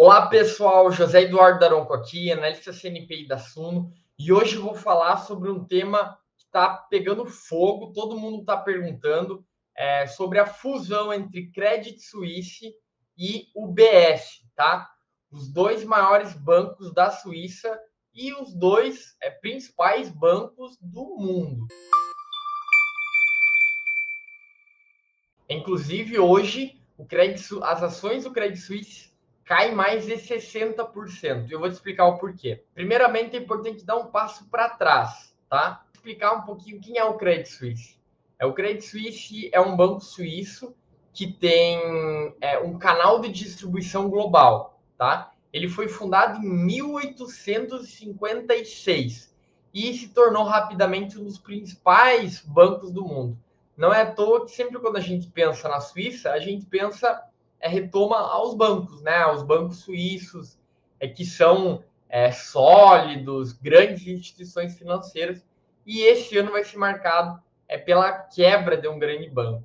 Olá pessoal, José Eduardo Daronco aqui, analista CNPI da Suno, e hoje eu vou falar sobre um tema que está pegando fogo, todo mundo está perguntando, sobre a fusão entre Credit Suisse e UBS, tá? Os dois maiores bancos da Suíça e os dois principais bancos do mundo. Inclusive, hoje, as ações do Credit Suisse caem mais de 60%. E eu vou te explicar o porquê. Primeiramente, é importante dar um passo para trás, tá? Explicar um pouquinho quem é o Credit Suisse. O Credit Suisse é um banco suíço que tem um canal de distribuição global, tá? Ele foi fundado em 1856 e se tornou rapidamente um dos principais bancos do mundo. Não é à toa que sempre quando a gente pensa na Suíça, a gente pensa, retoma aos bancos, né? Aos bancos suíços, que são sólidos, grandes instituições financeiras. E esse ano vai ser marcado pela quebra de um grande banco.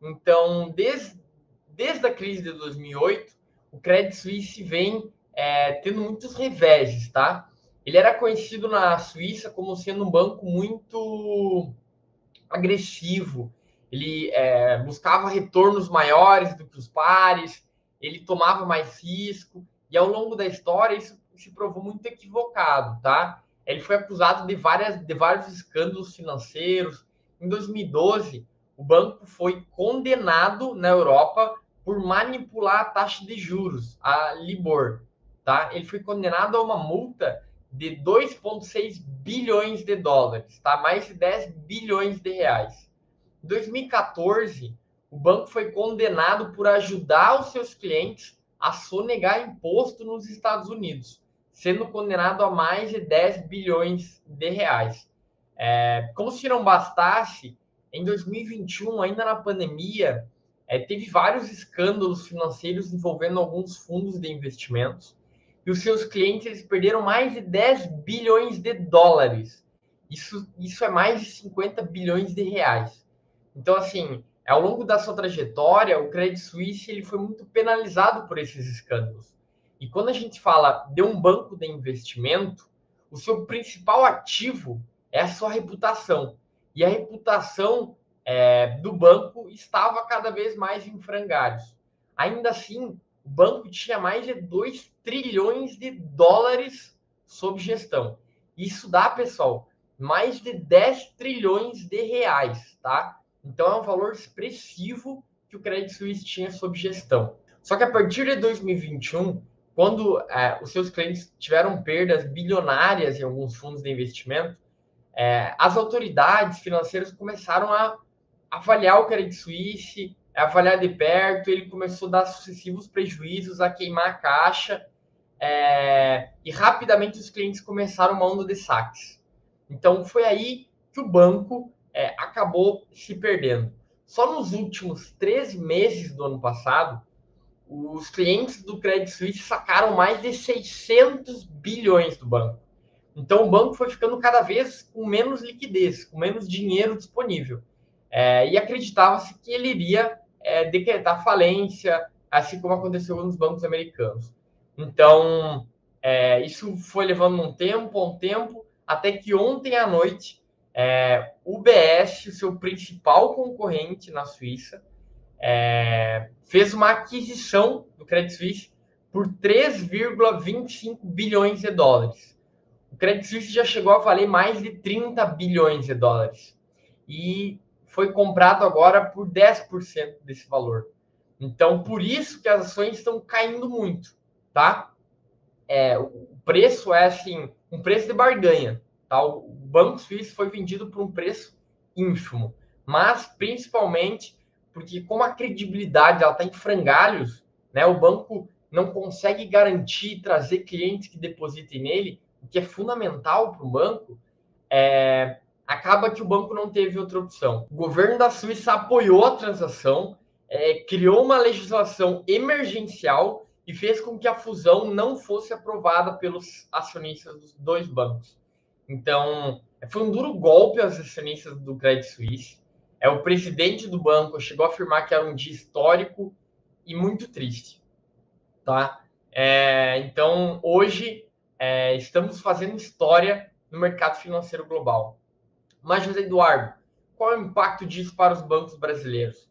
Então, desde a crise de 2008, o Credit Suisse vem tendo muitos reveses, tá? Ele era conhecido na Suíça como sendo um banco muito agressivo, ele buscava retornos maiores do que os pares, ele tomava mais risco, e ao longo da história isso se provou muito equivocado, tá? Ele foi acusado de vários escândalos financeiros. Em 2012, o banco foi condenado na Europa por manipular a taxa de juros, a Libor, tá? Ele foi condenado a uma multa de 2,6 bilhões de dólares, tá? Mais de 10 bilhões de reais. Em 2014, o banco foi condenado por ajudar os seus clientes a sonegar imposto nos Estados Unidos, sendo condenado a mais de 10 bilhões de reais. Como se não bastasse, em 2021, ainda na pandemia, teve vários escândalos financeiros envolvendo alguns fundos de investimentos, e os seus clientes eles perderam mais de 10 bilhões de dólares. Isso é mais de 50 bilhões de reais. Então, assim, ao longo da sua trajetória, o Credit Suisse ele foi muito penalizado por esses escândalos. E quando a gente fala de um banco de investimento, o seu principal ativo é a sua reputação. E a reputação do banco estava cada vez mais em frangalhos. Ainda assim, o banco tinha mais de 2 trilhões de dólares sob gestão. Isso dá, pessoal, mais de 10 trilhões de reais, tá? Então é um valor expressivo que o Credit Suisse tinha sob gestão. Só que a partir de 2021, quando os seus clientes tiveram perdas bilionárias em alguns fundos de investimento, as autoridades financeiras começaram a avaliar o Credit Suisse, avaliar de perto, ele começou a dar sucessivos prejuízos, a queimar a caixa, e rapidamente os clientes começaram uma onda de saques. Então foi aí que o banco acabou se perdendo. Só nos últimos 3 meses do ano passado, os clientes do Credit Suisse sacaram mais de 600 bilhões do banco. Então o banco foi ficando cada vez com menos liquidez, com menos dinheiro disponível. E acreditava-se que ele iria decretar falência, assim como aconteceu nos bancos americanos. Então, isso foi levando um tempo, até que ontem à noite, o UBS, o seu principal concorrente na Suíça, fez uma aquisição do Credit Suisse por 3,25 bilhões de dólares. O Credit Suisse já chegou a valer mais de 30 bilhões de dólares. E foi comprado agora por 10% desse valor. Então, por isso que as ações estão caindo muito, tá? O preço é assim, um preço de barganha, tá? O Banco Suíço foi vendido por um preço ínfimo, mas principalmente porque como a credibilidade ela está em frangalhos, né? O banco não consegue garantir trazer clientes que depositem nele, o que é fundamental para o banco. Acaba que o banco não teve outra opção. O governo da Suíça apoiou a transação, criou uma legislação emergencial e fez com que a fusão não fosse aprovada pelos acionistas dos dois bancos. Então, foi um duro golpe aos acionistas do Credit Suisse. O presidente do banco chegou a afirmar que era um dia histórico e muito triste, tá? Então, hoje, estamos fazendo história no mercado financeiro global. Mas, José Eduardo, qual é o impacto disso para os bancos brasileiros?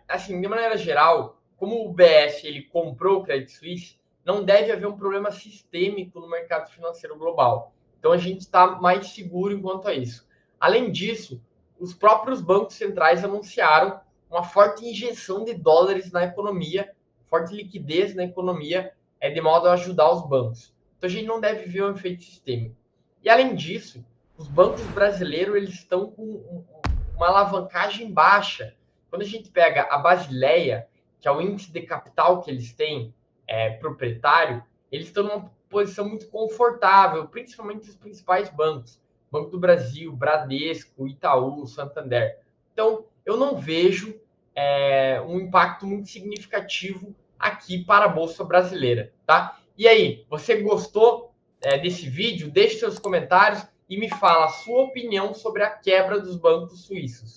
Assim, de maneira geral, como o BS ele comprou o Credit Suisse, não deve haver um problema sistêmico no mercado financeiro global. Então, a gente está mais seguro enquanto a isso. Além disso, os próprios bancos centrais anunciaram uma forte injeção de dólares na economia, forte liquidez na economia, de modo a ajudar os bancos. Então, a gente não deve ver um efeito sistêmico. E, além disso, os bancos brasileiros eles estão com uma alavancagem baixa. Quando a gente pega a Basileia, que é o índice de capital que eles têm proprietário, eles estão numa posição muito confortável, principalmente os principais bancos. Banco do Brasil, Bradesco, Itaú, Santander. Então, eu não vejo um impacto muito significativo aqui para a Bolsa Brasileira, tá? E aí, você gostou desse vídeo? Deixe seus comentários e me fala a sua opinião sobre a quebra dos bancos suíços.